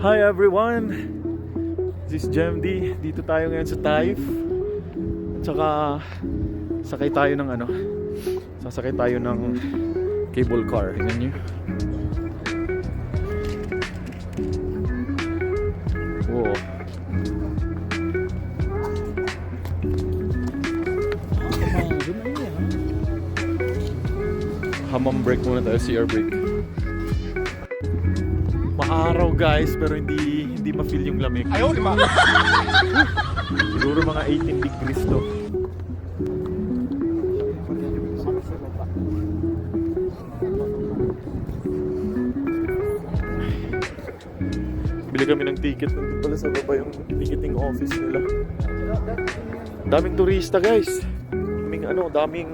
Hi everyone! This is JMD. Dito tayo ngayon sa Taif. At saka sakay tayo ng sasakay tayo ng cable car. Tingnan nyo. Wow. Hamam brake muna tayo, CR brake. Maaraw guys, pero hindi ma-feel yung lamig. Ayaw, di ba? Siguro mga 18 degrees to. Bili kami ng ticket. Nandun pala sa baba yung ticketing office nila. Daming turista guys. Daming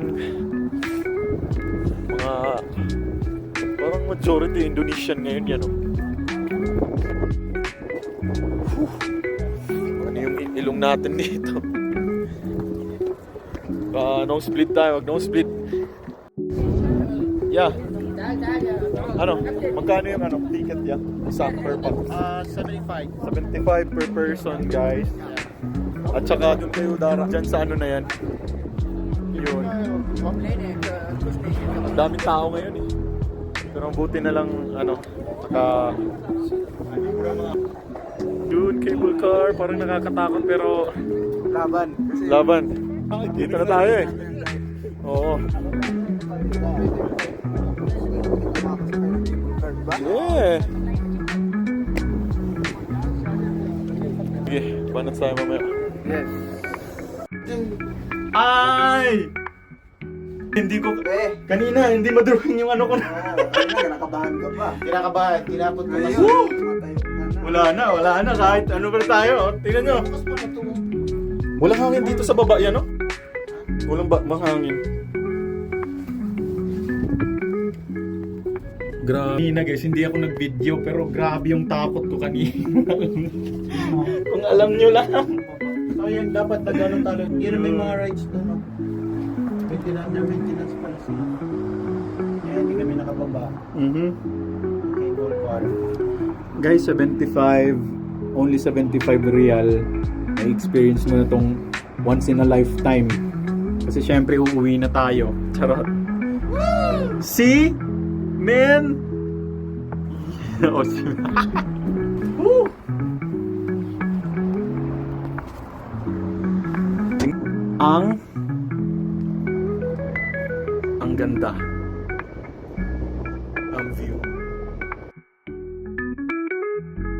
mga parang majority Indonesian ngayon yan. Ano yung ilong natin dito? No split tayo, wag no split. Yeah. Magkano yung ticket niya? Isa per pax? 75. 75 per person guys. At saka doon kayo dyan sa na yan. Yun. Ang daming tao ngayon eh. Pero ang buti na lang saka yun, cable car, parang nakakatakot pero laban. Dito na tayo eh. Oo. Yeah. Sige, banat tayo mamaya. Yes. Ay! Hindi ko... Kanina, hindi madrawing yung ko na. Kinakabahan ka pa. Kinakabahan, tinapot mo na. Wala na. Kahit ano pa tayo. Tingnan nyo. Walang hangin dito sa baba yan, no? Walang mahangin. Grabe. Kanina guys, hindi ako nag-video pero grabe yung takot ko kanina. Kung alam nyo lang. So yan, dapat nag-ano talo. Yun may mga rights doon, no? Maintenance pala sila. Kaya hindi kami nakababa. Cable car. Guys, 75, only 75 real. Na-experience mo na tong once in a lifetime. Kasi syempre uuwi na tayo. Charot. See? Man! Oh, woo! Ang ganda.